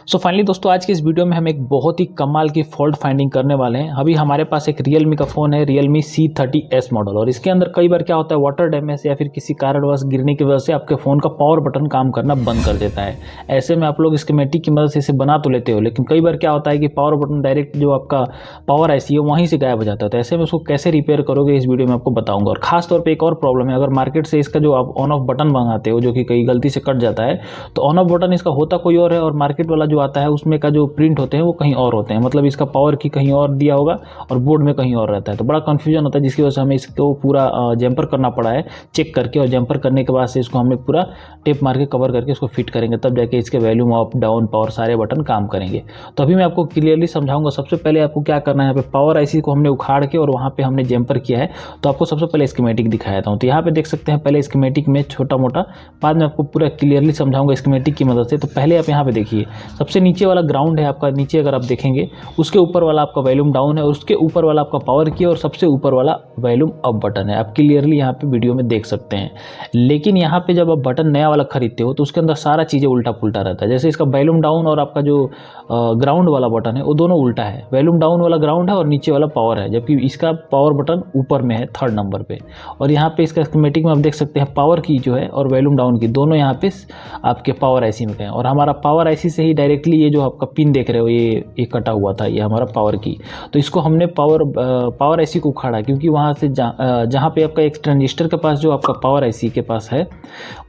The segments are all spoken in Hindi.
सो फाइनली दोस्तों आज की इस वीडियो में हम एक बहुत ही कमाल की फॉल्ट फाइंडिंग करने वाले हैं। अभी हमारे पास एक Realme का फ़ोन है Realme C30s मॉडल, और इसके अंदर कई बार क्या होता है, वाटर डैमेज या फिर किसी कारणवश गिरने की वजह से आपके फ़ोन का पावर बटन काम करना बंद कर देता है। ऐसे में आप लोग स्कीमेटिक की मदद से इसे बना तो लेते हो, लेकिन कई बार क्या होता है कि पावर बटन डायरेक्ट जो आपका पावर आईसी है वहीं से गायब हो जाता है। तो ऐसे में उसको कैसे रिपेयर करोगे इस वीडियो में आपको बताऊंगा। और खास तौर पर एक और प्रॉब्लम है, अगर मार्केट से इसका जो आप ऑन ऑफ बटन मंगाते हो जो कि कई गलती से कट जाता है, तो ऑन ऑफ बटन इसका होता कोई और है और मार्केट वाला जो आता है उसमें का जो प्रिंट होते हैं वो कहीं और होते हैं। मतलब इसका पावर की कहीं और दिया होगा और बोर्ड में कहीं और रहता है, तो बड़ा कन्फ्यूजन होता है, जिसकी वजह से हमें इसको पूरा जम्पर करना पड़ा है चेक करके। और जम्पर करने के बाद से इसको हमने पूरा टेप मार के कवर करके इसको फिट करेंगे, तब जाके इसके वॉल्यूम अप डाउन पावर सारे बटन काम करेंगे। तो अभी मैं आपको क्लियरली समझाऊंगा। सबसे पहले आपको क्या करना है, यहाँ पे पावर आईसी को हमने उखाड़ के और वहाँ पे हमने जम्पर किया है। तो आपको सबसे पहले स्कीमेटिक दिखाया था, तो यहाँ पे देख सकते हैं पहले स्कीमेटिक में छोटा मोटा, बाद में आपको पूरा क्लियरली समझाऊंगा स्कीमेटिक की मदद से। तो पहले आप यहाँ पे देखिए, सबसे नीचे वाला ग्राउंड है आपका, नीचे अगर आप देखेंगे उसके ऊपर वाला आपका वॉल्यूम डाउन है, उसके ऊपर वाला आपका पावर की, और सबसे ऊपर वाला वॉल्यूम अप बटन है। आप क्लियरली यहाँ पे वीडियो में देख सकते हैं। लेकिन यहाँ पे जब आप बटन नया वाला खरीदते हो तो उसके अंदर सारा चीज़ें उल्टा पुल्टा रहता है। जैसे इसका वॉल्यूम डाउन और आपका जो ग्राउंड वाला बटन है वो दोनों उल्टा है। वॉल्यूम डाउन वाला ग्राउंड है और नीचे वाला पावर है, जबकि इसका पावर बटन ऊपर में है 3rd नंबर पे। और यहाँ पे इसका स्कीमेटिक में आप देख सकते हैं पावर की जो है और वॉल्यूम डाउन की दोनों यहाँ पे आपके पावर आईसी में गए। और हमारा पावर आईसी से ही डायरेक्टली ये जो आपका पिन देख रहे हो ये कटा हुआ था, ये हमारा पावर की। तो इसको हमने पावर आईसी को उखाड़ा, क्योंकि वहाँ से जहाँ पे आपका एक ट्रांजिस्टर के पास जो आपका पावर आईसी के पास है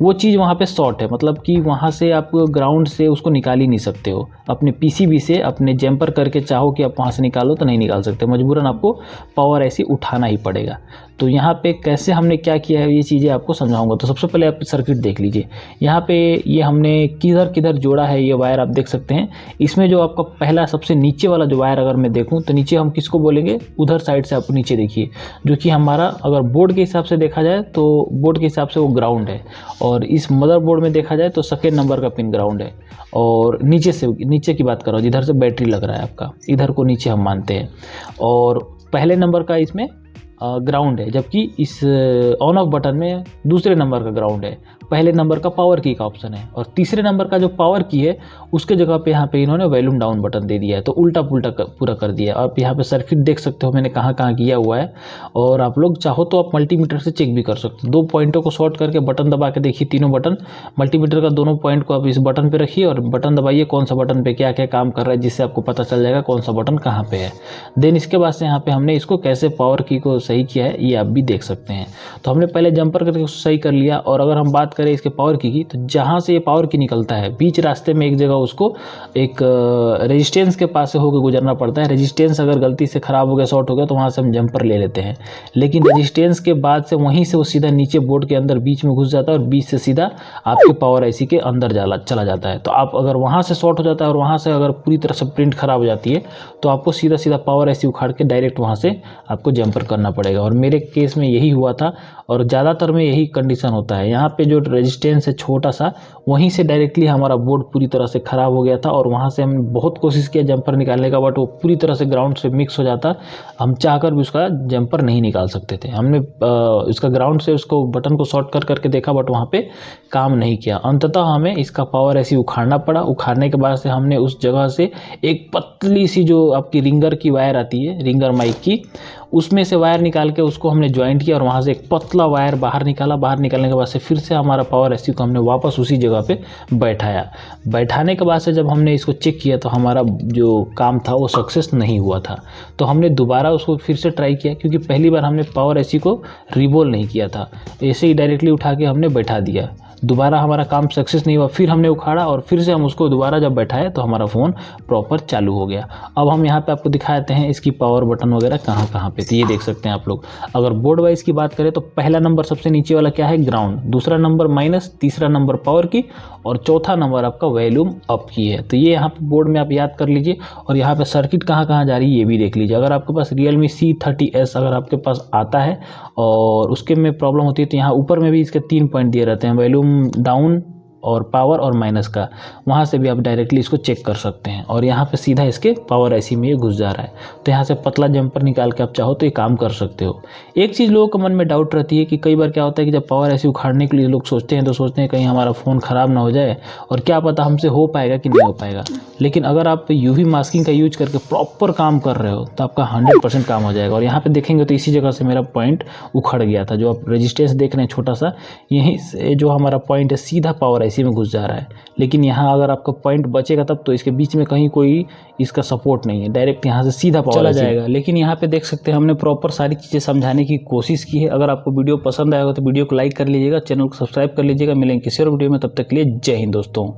वो चीज़ वहाँ पे शॉर्ट है। मतलब कि वहाँ से आप ग्राउंड से उसको निकाल ही नहीं सकते हो, अपने पीसीबी से अपने जम्पर करके चाहो कि आप वहाँ से निकालो तो नहीं निकाल सकते, मजबूरन आपको पावर आईसी उठाना ही पड़ेगा। तो यहाँ पे कैसे हमने क्या किया है ये चीज़ें आपको समझाऊंगा। तो सबसे पहले आप सर्किट देख लीजिए, यहाँ पे ये हमने किधर किधर जोड़ा है ये वायर आप देख सकते हैं। इसमें जो आपका पहला सबसे नीचे वाला जो वायर अगर मैं देखूँ तो नीचे हम किसको बोलेंगे, उधर साइड से आप नीचे देखिए, जो कि हमारा अगर बोर्ड के हिसाब से देखा जाए तो बोर्ड के हिसाब से वो ग्राउंड है, और इस मदरबोर्ड में देखा जाए तो 2nd नंबर का पिन ग्राउंड है। और नीचे की बात करो, जिधर से बैटरी लग रहा है आपका, इधर को नीचे हम मानते हैं। और पहले नंबर का इसमें ग्राउंड है, जबकि इस ऑन ऑफ बटन में 2रे नंबर का ग्राउंड है। पहले नंबर का पावर की का ऑप्शन है, और 3रे नंबर का जो पावर की है उसके जगह पे यहाँ पे इन्होंने वॉल्यूम डाउन बटन दे दिया है। तो उल्टा पुल्टा पूरा कर दिया। आप यहाँ पे सर्किट देख सकते हो मैंने कहाँ कहाँ किया हुआ है, और आप लोग चाहो तो आप मल्टीमीटर से चेक भी कर सकते हो। 2 पॉइंटों को शॉर्ट करके बटन दबा के देखिए, तीनों बटन मल्टीमीटर का दोनों पॉइंट को आप इस बटन पर रखिए और बटन दबाइए कौन सा बटन पर क्या क्या काम कर रहा है, जिससे आपको पता चल जाएगा कौन सा बटन कहाँ पर है। देन इसके बाद से यहाँ पे हमने इसको कैसे पावर की को सही किया है ये आप भी देख सकते हैं। तो हमने पहले जंपर करके उसको सही कर लिया। और अगर हम बात करें इसके पावर की तो जहाँ से ये पावर की निकलता है बीच रास्ते में एक जगह उसको एक रेजिस्टेंस के पास से होकर गुजरना पड़ता है। रेजिस्टेंस अगर गलती से ख़राब हो गया, शॉर्ट हो गया, तो वहाँ से हम जंपर ले लेते हैं। लेकिन रेजिस्टेंस के बाद से वहीं से वो सीधा नीचे बोर्ड के अंदर बीच में घुस जाता है और बीच से सीधा आपके पावर आईसी के अंदर चला जाता है। तो आप अगर वहाँ से शॉर्ट हो जाता है और वहाँ से अगर पूरी तरह से प्रिंट ख़राब हो जाती है तो आपको सीधा सीधा पावर आईसी उखाड़ के डायरेक्ट वहाँ से आपको जंपर करना पड़ेगा। और मेरे केस में यही हुआ था, और ज़्यादातर में यही कंडीशन होता है। यहाँ पे जो रेजिस्टेंस है छोटा सा, वहीं से डायरेक्टली हमारा बोर्ड पूरी तरह से ख़राब हो गया था, और वहाँ से हमने बहुत कोशिश किया जंपर निकालने का, बट वो पूरी तरह से ग्राउंड से मिक्स हो जाता। हम चाहकर भी उसका जंपर नहीं निकाल सकते थे। हमने उसका ग्राउंड से उसको बटन को शॉर्ट करके देखा, बट वहाँ पे काम नहीं किया। अंततः हमें इसका पावर ऐसे उखाड़ना पड़ा। उखाड़ने के बाद से हमने उस जगह से एक पतली सी जो आपकी रिंगर की वायर आती है, रिंगर माइक की, उसमें से वायर निकाल के उसको हमने ज्वाइंट किया और वहाँ से एक पतला वायर बाहर निकाला। बाहर निकालने के बाद से फिर से हमारा पावर आईसी को हमने वापस उसी जगह पे बैठाया। बैठाने के बाद से जब हमने इसको चेक किया तो हमारा जो काम था वो सक्सेस नहीं हुआ था। तो हमने दोबारा उसको फिर से ट्राई किया, क्योंकि पहली बार हमने पावर आईसी को रिबोल नहीं किया था, ऐसे ही डायरेक्टली उठा के हमने बैठा दिया। दोबारा हमारा काम सक्सेस नहीं हुआ, फिर हमने उखाड़ा और फिर से हम उसको दोबारा जब बैठाए तो हमारा फ़ोन प्रॉपर चालू हो गया। अब हम यहाँ पे आपको दिखाते हैं इसकी पावर बटन वगैरह कहाँ कहाँ पे थी, ये देख सकते हैं आप लोग। अगर बोर्ड वाइज की बात करें तो पहला नंबर सबसे नीचे वाला क्या है, ग्राउंड, 2रा नंबर माइनस, 3रा नंबर पावर की, और 4था नंबर आपका वॉल्यूम अप की है। तो ये यहाँ पे बोर्ड में आप याद कर लीजिए। और यहाँ पे सर्किट कहाँ कहाँ जा रही है ये भी देख लीजिए। अगर आपके पास Realme C30s अगर आपके पास आता है और उसके में प्रॉब्लम होती है तो यहाँ ऊपर में भी इसके 3 पॉइंट दिए रहते हैं, वॉल्यूम डाउन, और पावर और माइनस का, वहाँ से भी आप डायरेक्टली इसको चेक कर सकते हैं। और यहाँ पे सीधा इसके पावर IC में ये घुस जा रहा है, तो यहाँ से पतला जंपर निकाल के आप चाहो तो ये काम कर सकते हो। एक चीज़ लोगों के मन में डाउट रहती है कि कई बार क्या होता है कि जब पावर IC उखाड़ने के लिए लोग सोचते हैं तो सोचते हैं कहीं हमारा फ़ोन ख़राब ना हो जाए, और क्या पता हमसे हो पाएगा कि नहीं हो पाएगा। लेकिन अगर आप UV मास्किंग का यूज करके प्रॉपर काम कर रहे हो तो आपका 100% काम हो जाएगा। और यहाँ पे देखेंगे तो इसी जगह से मेरा पॉइंट उखड़ गया था, जो आप रेजिस्टेंस देख रहे हैं छोटा सा, यहीं से जो हमारा पॉइंट है सीधा पावर IC में घुस जा रहा है। लेकिन यहाँ अगर आपका पॉइंट बचेगा तब तो इसके बीच में कहीं कोई इसका सपोर्ट नहीं है, डायरेक्ट यहाँ से सीधा पावर चला जाएगा। लेकिन यहाँ पे देख सकते हैं हमने प्रॉपर सारी चीज़ें समझाने की कोशिश की है। अगर आपको वीडियो पसंद आएगा तो वीडियो को लाइक कर लीजिएगा, चैनल को सब्सक्राइब कर लीजिएगा। मिलेंगे किसी और वीडियो में, तब तक के लिए जय हिंद दोस्तों।